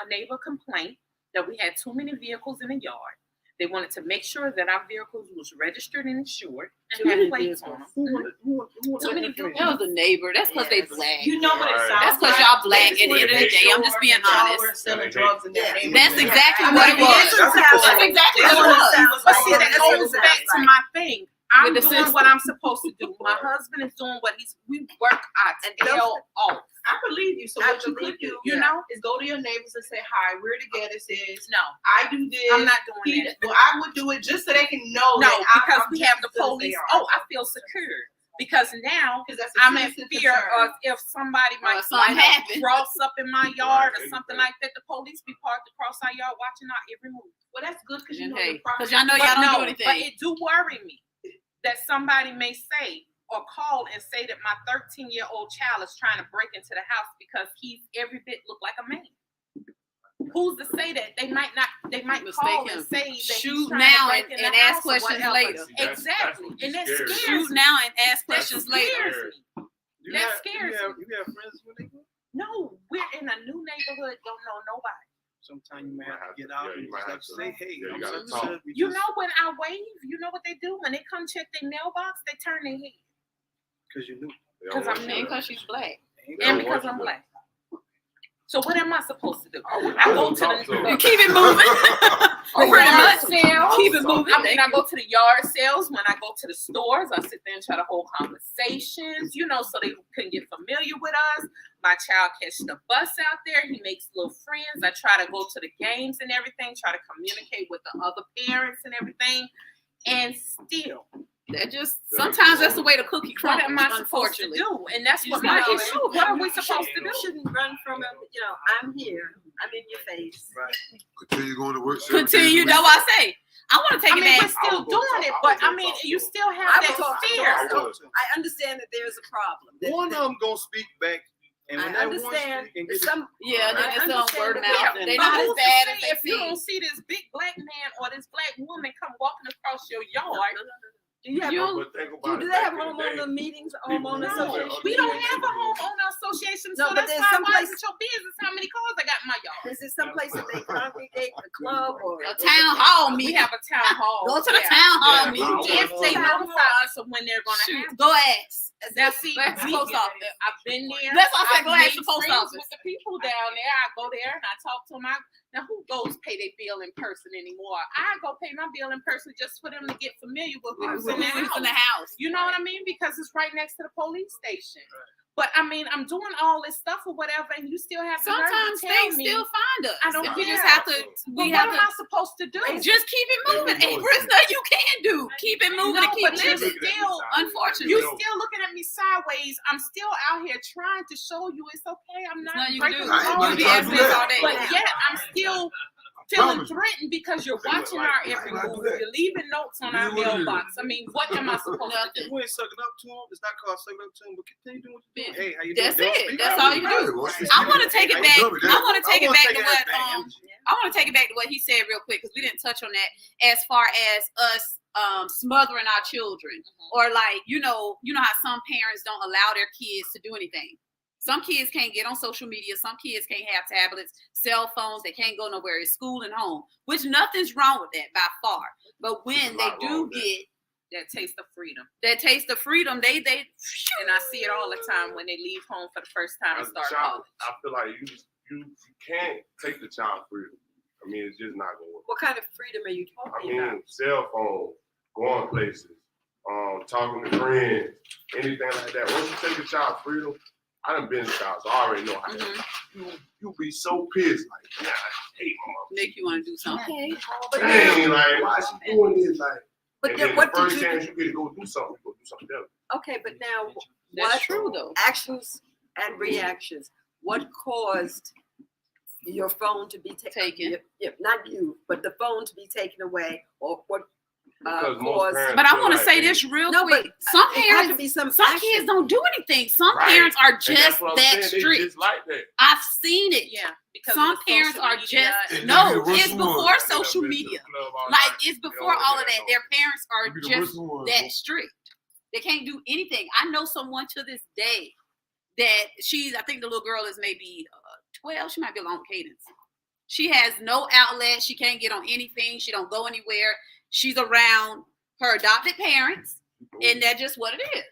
neighbor complaint that we had too many vehicles in the yard. They wanted to make sure that our vehicles was registered and insured and had plates on them. Too many vehicles. That was a neighbor. That's because they Yes. black. You know what it Right. sounds That's because like? y'all black at They the end of the just day. I'm wanna just make being sure y'all honest. weren't selling drugs in their Yeah. neighborhood. That's exactly I what mean, it was. that's That's exactly That's what what it it was. sounds But like. see, Yeah, that that's what it goes sounds back to like. my thing. I'm With the doing system. what I'm supposed to do. My husband is doing what we work our And tail off. I believe you. So I what you believe could do, You know? is go to your neighbors and say, "Hi, we're together. Sis, No, I do this. I'm not doing that. Well, I would do it just so they can know. No, that because I'm we just have the as good as police. they are. Oh, I feel secure because now because that's a I'm in citizen fear concern. of if somebody might something happen. cross up in my yard or Right, something anything. like that. The police be parked across our yard watching our every move. Well, that's good because you know Hey, the property. because y'all know But y'all don't no, do anything. but it do worry me that somebody may say or call and say that my 13-year-old child is trying to break into the house because he's every bit look like a man. Who's to say that they might Mistake call him. and say that Shoot he's trying now to break and- in the and ask house or questions whatever. later. That's Exactly, what and that scares me. scares Shoot me. now and ask That questions scares later. scares me. You That have- scares you have friends when they go? No, we're in a new neighborhood. Don't know nobody. Sometimes you might have to get out Yeah, you and might just have like to- say, hey, yeah, you I'm gotta such talk. and such. We You just- know when I wave, you know what they do? When they come check their mailbox, they turn their head. Because you knew. They don't Because want I'm you And to- because she's black. Ain't They And don't because want I'm you to- black. So what am I supposed to do? I I go wouldn't to talk to the him. You keep it moving. the Pretty yard much. sales. Keep it moving. I mean, I go to the yard sales. When I go to the stores, I sit there and try to hold conversations, so they can get familiar with us. My child catches the bus out there. He makes little friends. I try to go to the games and everything, try to communicate with the other parents and everything. And still, Sometimes that's the way the cookie what crumbles, am I supposed to unfortunately. do? And that's You what just my gotta- issue. What are we supposed to do? You shouldn't run from him. I'm here. I'm in your face. Right. Continue going to work. 7 days a Continue, week. that's what I say. I want to take I it mean, back. we're still doing it, but I mean, you still have I that would talk to fear. him. I understand that there's a problem. That- One of them gonna speak back, and when I that one understand. speak and That get some. Yeah, then I it's on understand word of that mouth. we- They're But not as who's to bad say as they if you seem. don't see this big black man or this black woman come walking across your yard? Do you have? But think about Do it, they have back in the day, homeowner meetings? people Homeowner used to association? have- We don't have a homeowner association, No, so but that's there's why some why is place- it your business how many cars I got in my yard? Is it someplace that they congregate, a club or A town hall We meeting. have a town hall. Go to the yeah. town hall Yeah, meeting. If they notify us of when they're gonna Shoot, have. go ask. Now see, That's we- post office. I've been there. That's why I said I've go ask made the post friends office. with the people down there. I go there and I talk to them. Now who goes pay their bill in person anymore? I go pay my bill in person just for them to get familiar with who's in the Who's in the house. house? You know what I mean? Because it's right next to the police station. But I mean, I'm doing all this stuff or whatever, and you still have to Sometimes tell things me. still find us. I don't We care. just have to. But We what have am to. I supposed to do? Just keep it moving. Hey, there's nothing you can do. Keep it moving No, and keep but you're living. still, Unfortunately. you still looking at me sideways. I'm still out here trying to show you it's okay. I'm not nothing you can breaking do. the I ain't law. gonna You be try to asking do us that. all day. But yet I'm still feeling promise you. threatened because you're watching like- our I every ain't gonna do move. that. You're leaving notes on our You know what it is. mailbox. I mean, what am I supposed to do? You ain't sucking up to him. It's not called sucking up to him, but continue doing what you're doing. Hey, how you That's doing? Don't it. speak That's out. all you do. I want to take it back. I want to take it back to what I want to take it back to what he said real quick because we didn't touch on that as far as us smothering our children or like you know how some parents don't allow their kids to do anything. Some kids can't get on social media. Some kids can't have tablets, cell phones. They can't go nowhere. It's school and home, which nothing's wrong with that by far. But when they do get That taste of freedom. that taste of freedom, they And I see it all the time when they leave home for the first time and As a start child, college. I feel like you can't take the child freedom. I mean, it's just not gonna work. what kind of freedom are you I talking about? mean, cell phone, going places, talking to friends, anything like that. Once you take the child freedom, I done been a child, so I already know how you be so pissed, like, yeah, I hate my mom. make you want to do something. Dang, like, why she doing this? Like, But and then then what the did first you chance you get to go do something, you go do something else. Okay, but now That's what true though. actions and reactions? What caused your phone to be Taken. Not you, but the phone to be taken away, or what Because most caused? parents But I feel want to like say they- this real No, quick. but Some it had to parents, be some some action. kids don't do anything. Some Right. parents are And just that's what I'm that saying, they strict. just like that. I've seen it. Yeah. Because Some of the parents social are media just and- no. They be the It's worst before ones. social They done been to the media. club all Like night. it's They before don't all really of that. have Their no- parents are They be the just worst ones, that bro. strict. They can't do anything. I know someone to this day that I think the little girl is maybe 12. She might be along with Cadence. She has no outlet. She can't get on anything. She don't go anywhere. She's around her adopted parents, and that's just what it is.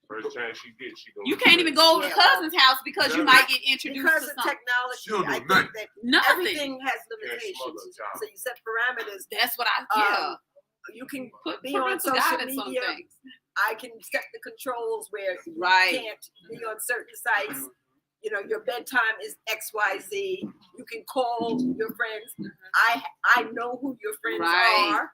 First chance she gets, she gonna You do can't that. even go over to cousin's house because you might get introduced Because to of something. technology, She don't do I think nothing. that Nothing. everything has smother a limitations. child. So you set parameters. That's what I You can put be on parental social guidance on media. things. I can set the controls where you Right. can't be on certain sites. You know, your bedtime is XYZ. You can call your friends. I know who your friends Right. are.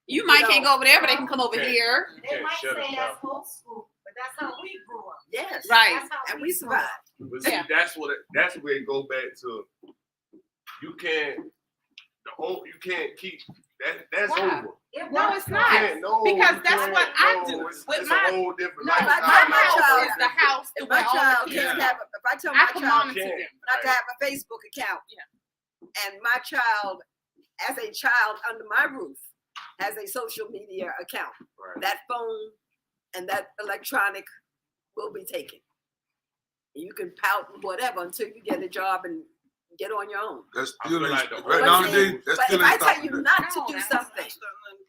You might know, can't go over there, but they can come over Okay. here. You They can't might shut say it that's down. old school, but that's how we grew up. Yes. Right. That's how And we survived. But see, Yeah. that's where it go back to. You can't keep that. That's Why? over. No, it's You not. can't, no, Because you that's can't, what I no, do It's with a my- whole different No, lifestyle. my my house child- is the house If where my all child the can't kids have, are. if I tell I my can child monitor them. not to have a Facebook account, and my child, as a child under my roof, has a social media account, Right. that phone and that electronic will be taken. You can pout and whatever until you get a job and get on your own. That's I still feel ain't like the right whole- nowadays. That's But still if I ain't tell stopping you that. not to No, do that's something,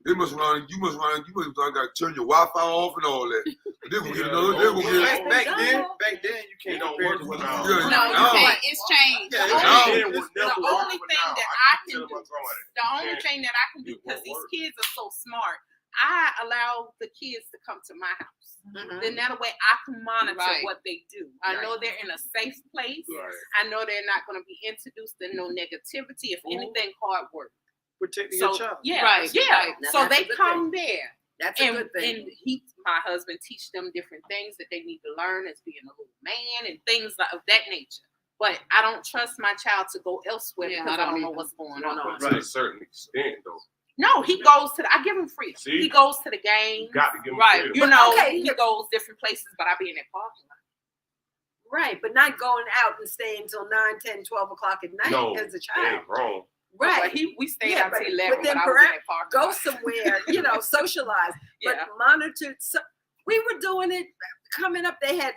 They must run. You must run. You must got to turn your Wi-Fi off and all that. They gonna get another. They gonna get. Back then, you can't It don't compare work to what now. now. Yeah, No, you no. can't. It's changed. change. Yeah, The it only, would never the work only for thing now. that I I keep can telling do, my grandma that. the only Yeah. thing that I can do, It because won't these work. kids are so smart, I allow the kids to come to my house. Mhm. Then that way I can monitor Right. what they do. I know they're in a safe place. Right. I know they're not going to be introduced to no negativity. If anything, hard work. Protecting So your child. yeah, Right, yeah. right. Now, So that's a they good come there. That's a And, good thing. and my husband teach them different things that they need to learn as being a little man and things of that nature. But I don't trust my child to go elsewhere Yeah, because I I don't don't know either. what's going No, on. no. But to a certain extent, though, No, he goes to I give him freedom. See? He goes to the game. you got to give them Right. freedom. You know, okay, he goes different places, but I be in that parking lot. Right, but not going out and staying until 9, 10, 12 o'clock at night No, as a they child. ain't grown. Right. But we stayed Yeah, out but- till 11, but then but I was in perhaps that parking Go lot. somewhere, socialize, but Yeah. monitor. So we were doing it coming up. They had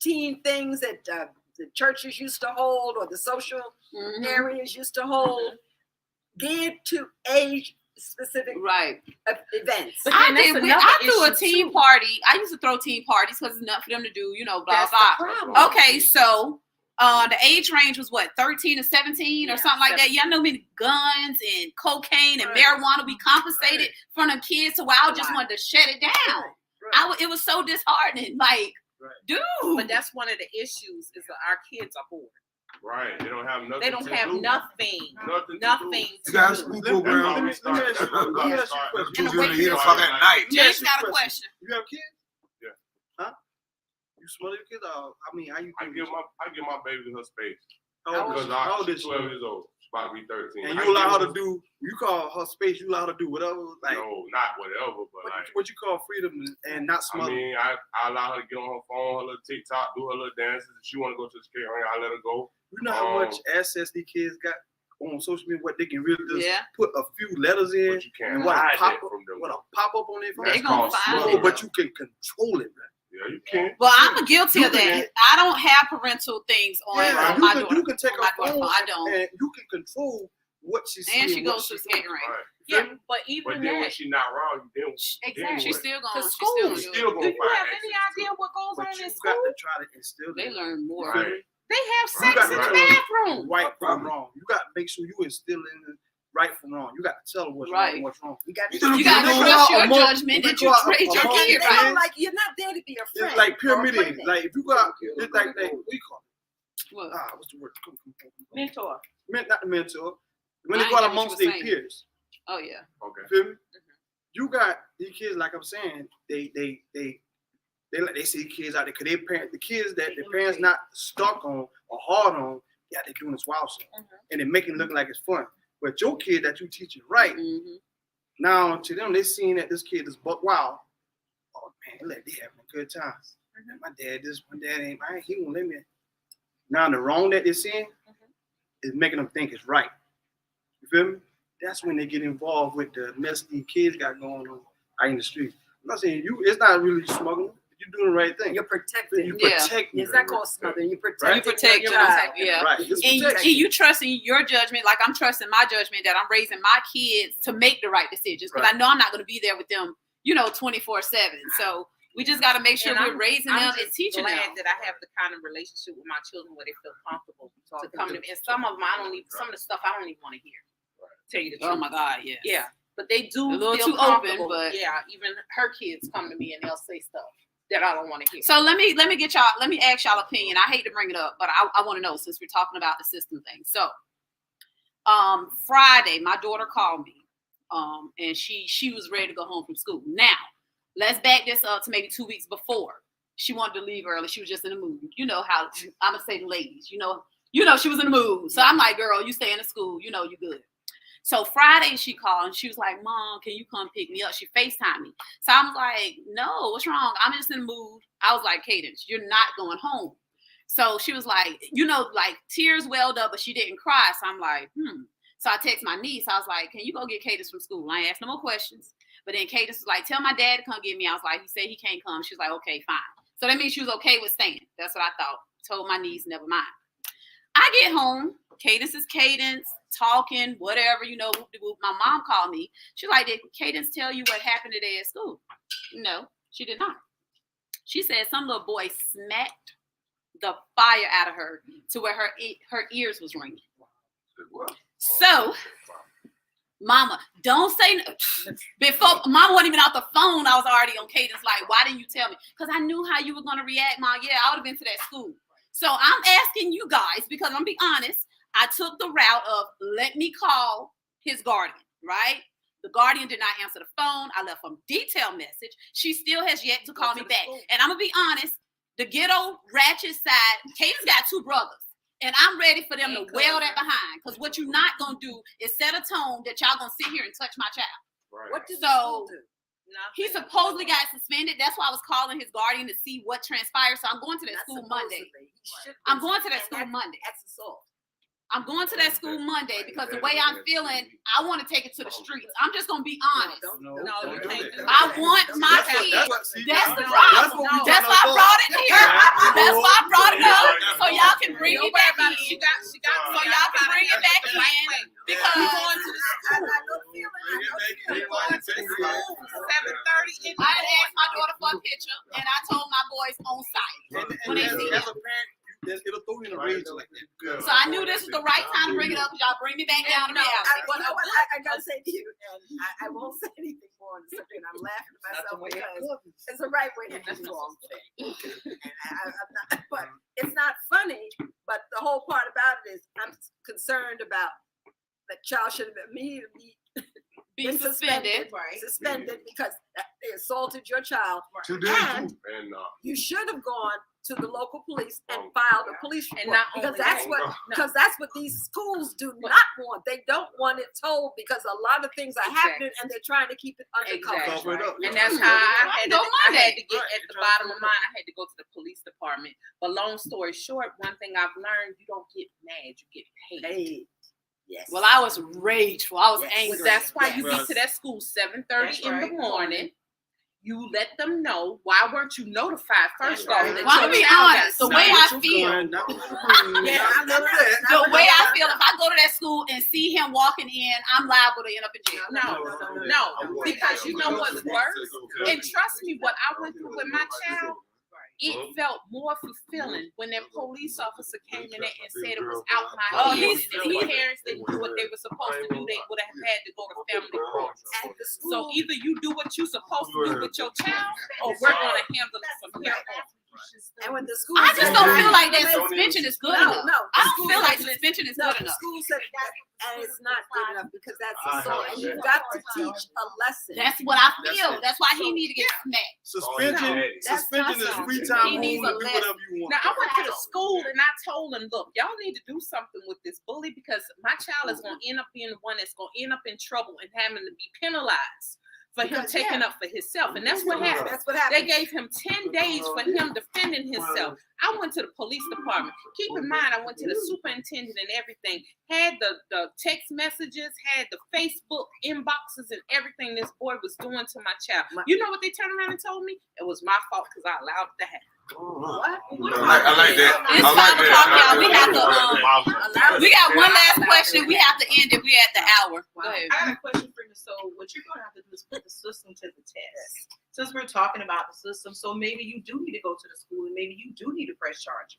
teen things that the churches used to hold or the social Mhm. areas used to hold, geared to age specific Right. events. But I then that's did. another I threw a issue, teen too. party. I used to throw teen parties because it's enough for them to do. Blah That's the blah. problem. Okay, so the age range was what, 13 to 17 or Yeah, something like that. Y'all know me, guns and cocaine and Right. marijuana. We compensated for the kids, so I just Right. wanted to shut it down. Right. It was so disheartening. Like, Right. dude. But that's one of the issues is that our kids are bored. Right. They don't have nothing They don't to have do. nothing. Nothing to Nothing do. You got a to school do. program. Let me ask you a question. Two wait, in the fuck at night. James got a question. You have kids? Yeah. Huh? You smother your kids? Or, how you I give my baby her space. How old is Because she? How old she's is she? 12 years old. She's about to be 13. And I you allow give her to do, you call her space, you allow her to do whatever, like, No, not whatever, but like, what you call freedom and not I smother. mean, I allow her to get on her phone, her little TikTok, do her little dances. If she want to go to the skate rink, I let her go. You know how much access these kids got on social media, what they can really just Yeah. put a few letters in But you can't and what hide pop that from them. what a pop up on their phone. They That's gonna called find No, it. smothering. but you can control it, man. Yeah, you can. Well, I'm guilty You of can- that. I don't have parental things on Yeah, my you daughter. can take on her my daughter phone phone. I don't. and you can control what she sees. And she goes to the skating rink. Right. Yeah, but But even then when that, she not around, you then exactly. She's still going. To She's still school. gonna still do it. gonna Do you find have any access to idea what goes But on you in got school? to try to instill They that. learn more. Right. They have You sex got in to the tell her bathroom. right from wrong. You got to make sure you instilling right from wrong. You got to tell her what's right and what's wrong. You got You to You gotta Go trust out your among- judgment we that go you out raised your among kid the right. friends. like you're not there to be a friend. It's like or a pyramiding. playmate. Like if you go out, it's like we call What? it. What's the word? Come. Mentor. Not the mentor. When I they go out ain't get what amongst you their were saying. peers. Oh yeah. Okay. Feel me? You got these kids, like I'm saying, they see kids out there because the kids that their parents not stuck on or hard on, yeah, they doing this wild stuff. And they make it look like it's fun. But your kid that you teaching right, Mm-hmm. now to them, they seeing that this kid is buck wild. Oh man, look, they having a good time. My dad ain't, he won't let me. Now the wrong that they're seeing is making them think it's right. You feel me? That's when they get involved with the mess these kids got going on out in the streets. I'm not saying it's not really smuggling. You're doing the right thing. You're protecting. You Yeah. protect me. It's not called smothering. You protect. Right. You protect your child. yeah. Right. It's And protection. you trusting your judgment, like I'm trusting my judgment that I'm raising my kids to make the right decisions because I know I'm not going to be there with them, 24/7. So we just got to make sure And we're raising I'm them and just teaching glad them. that I have the kind of relationship with my children where they feel comfortable to come to me. And some of them, some of the stuff I don't even want to hear. Tell you the truth. Oh my God, yes. Yeah, but they do A little feel too open, comfortable. but- yeah, even her kids come to me and they'll say stuff that I don't want to hear. So let me ask y'all opinion. I hate to bring it up, but I want to know since we're talking about the system thing. So Friday, my daughter called me. And she was ready to go home from school. Now, let's back this up to maybe 2 weeks before. She wanted to leave early. She was just in the mood. You know how I'm gonna say the ladies. You know she was in the mood. So I'm like, girl, you stay in the school. You good. So Friday she called and she was like, Mom, can you come pick me up? She FaceTimed me. So I was like, no, what's wrong? I'm just in the mood. I was like, Cadence, you're not going home. So she was like, like tears welled up, but she didn't cry. So I'm like, So I text my niece. I was like, can you go get Cadence from school? I ain't asked no more questions. But then Cadence was like, tell my dad to come get me. I was like, he said he can't come. She was like, okay, fine. So that means she was okay with staying. That's what I thought. Told my niece, never mind. I get home. Cadence is Cadence, talking, whatever, whoop-de-whoop. My mom called me. She's like, did Cadence tell you what happened today at school? No, she did not. She said some little boy smacked the fire out of her to where her ears was ringing. So, Mama, don't say before Mama wasn't even off the phone. I was already on cadence. Like, why didn't you tell me? Because I knew how you were gonna react, Mom. Yeah, I would have been to that school. So I'm asking you guys because I'm gonna be honest. I took the route of let me call his guardian, right? The guardian did not answer the phone. I left a detailed message. She still has yet to call me back. And I'm gonna be honest. The ghetto ratchet side, Katie's got 2 brothers. And I'm ready for them to wail that behind. Because what you're not going to do is set a tone that y'all going to sit here and touch my child. Right. What did the school do? He supposedly got suspended. That's why I was calling his guardian to see what transpired. So I'm going to that school Monday. I'm going to that school Monday. That's assault. I'm going to that school Monday because the way I'm feeling, I want to take it to the streets. I'm just going to be honest. No, you can't do I that. want my kids. That's the That's problem. what we That's trying why I to brought it here. That's why I brought it up. So y'all can bring Don't it worry back about it. in. She got So y'all can bring it back in because going to the school. Going to the school 7:30 in the I had morning. asked my daughter for a picture, and I told my boys on site when they see it. As a parent, it'll throw you in a rage like that. So I knew this was the right time to bring it up. Y'all bring me back down to reality. I gotta say to you, and I won't say anything more on the subject. I'm laughing at myself because it's the right way to do the wrong thing. But it's not funny. But the whole part about it is, I'm concerned about the child should have immediately Be suspended. suspended because they assaulted your child, And and And you should have gone to the local police and filed a police And report not because only that's that, what that's what these schools do not want. They don't want it told because a lot of things are happening and they're trying to keep it undercover. Exactly. Cover it up. And that's how I had Go to get Right. at the bottom of mine. I had to go to the police department. But long story short, one thing I've learned, you don't get mad, you get paid. Hey, yes. Well, I was rageful. I was Yes. angry. But that's why you Yes. get to that school 7:30 That's in right. the morning. You let them know. Why weren't you notified first That's off? right. that Well, I'm your gonna be child got honest. The suspended? way I Not feel, what you doing. Yeah, I know that. the way I feel, if I go to that school and see him walking in, I'm liable to end up in jail. No, because you know what's worse? And trust me, what I went through with my child, it felt more fulfilling when that police officer came in there and said it was out my Oh, hands. he's- And if the parents didn't do what they were supposed to do, they would have had to go to family court. At the So school, either you do what you're supposed to do with your child, or we're gonna handle it from here on. and when the school, I just don't feel like that No, suspension is good no, enough. I don't feel like the suspension is no, good the enough. school said that, and it's not good enough because that's I assault, have and you've that. got to teach a lesson. That's what I That's feel. it. That's why he need to get smacked. Suspension That's is awesome. free time. He needs Moving, a do lesson. whatever you want. Now I went to the school and I told them, look, y'all need to do something with this bully because my child is gonna end up being the one that's gonna end up in trouble and having to be penalized for him Because, taking up for himself. And that's what happened. That's what They happened. gave him 10 days for him defending himself. I went to the police department. Keep in mind, I went to the superintendent and everything. Had the text messages, had the Facebook inboxes and everything this boy was doing to my child. You know what they turned around and told me? It was my fault because I allowed it to happen. What? I like that. It's I like 5 o'clock, that. y'all. We have to. We got one last question. We have to end it. We at the hour. Go ahead. I have a question for you. So what you're gonna have to do is put the system to the test. Since we're talking about the system, so maybe you do need to go to the school and maybe you do need to press charges.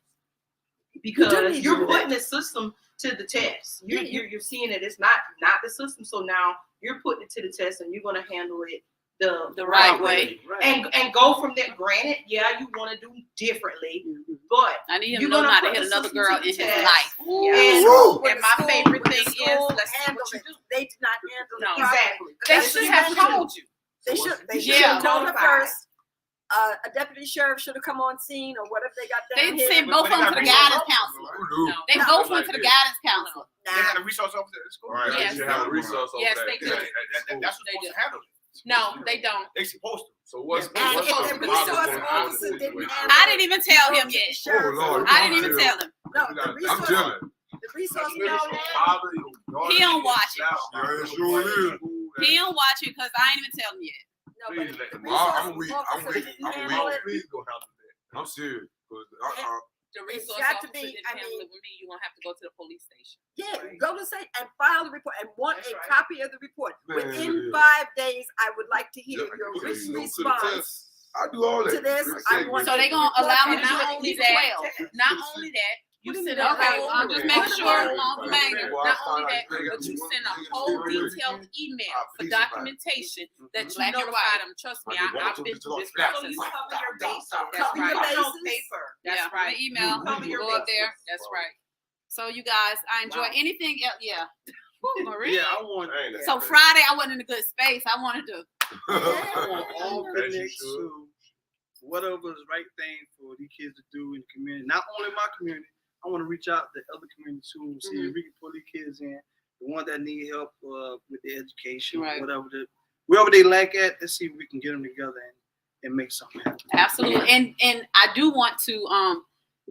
Because need to you're do putting the system to the test. You're seeing it, it's not the system. So now you're putting it to the test and you're gonna handle it the right way. and go from there. Granted, yeah, you want to do differently, but I need him to you're know gonna not to put hit the another system girl to in his the test. life. And When And the my school- favorite when the thing is, school let's see what handled you it, do. they did not handle it No. properly. Exactly. They That's should what have you mentioned. told you. They should Yeah. have told her Notified. first. A deputy sheriff should have come on scene or whatever they got They down here. sent both of them to the guidance counselor. No. They No. both went to the guidance counselor. They had a resource officer at the school. Right, Yes. they should have a resource over Yes, that. they do. That's what's They supposed do. to handle it. No, they don't. They supposed to. So what's And the if the problem resource going on in officer the didn't situation? handle I didn't even tell him yet. Sheriff- Oh, Lord. I didn't even tell him. No, I'm the I'm resource, telling. the resource Your officer. father, your daughter, He don't watch it. Yeah, it sure is. He don't watch it because I ain't even tell him yet. No, but Please the let him- I'm resource weak. officer didn't I'm handle weak. it. Please go handle that. I'm serious. 'Cause The resource got to officer be- didn't I handle mean- it with me. You're gonna have to go to the police station. Yeah, go to say and file the report and want That's a right. copy of the report. Man, Within yeah. 5 days, I would like to hear Yeah, your okay, written you go to the response test. I do all that. To this, I want- So they gonna allow me to do Not it only to that, 12. not only that, you send a Okay, whole, I'm just making sure along the manger. not only that, but you send a whole detailed email for documentation that you Black and notify white. them. Trust me, I've been through this So process. you cover your bases. That's Cover your right. bases. On paper. Yeah, That's right. the email, Cover your go up bases. there. That's right. So you guys, I enjoy Wow. anything else. Yeah. Woo, Marie. Yeah, I want. Ain't that So crazy? Friday, I wasn't in a good space. I wanted to. I want all As you connects should. to whatever is the right thing for these kids to do in the community. Not only my community, I want to reach out to other communities too. See if we can pull these kids in, the ones that need help with their education, Right. wherever they lack at. Let's see if we can get them together and make something happen. Absolutely. And I do want to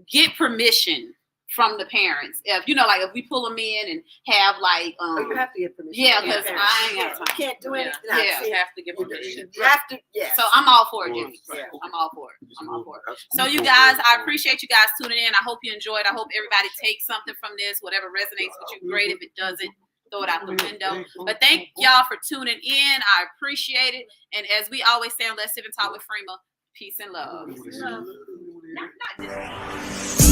get permission from the parents. If like if we pull them in and have like You have to get permission. yeah, from your 'cause parents. I ain't got You time. can't do anything. Yeah. You have to give You permission. have to, yes. so I'm all for it, Cool. Jimmy. Yeah. I'm all for it. I'm all for it. That's So cool. you guys, I appreciate you guys tuning in. I hope you enjoyed. I hope everybody takes something from this. Whatever resonates with you, great. If it doesn't, throw it out the window. But thank y'all for tuning in. I appreciate it. And as we always say on Let's Sip and Talk with Frema, peace and love. Not this.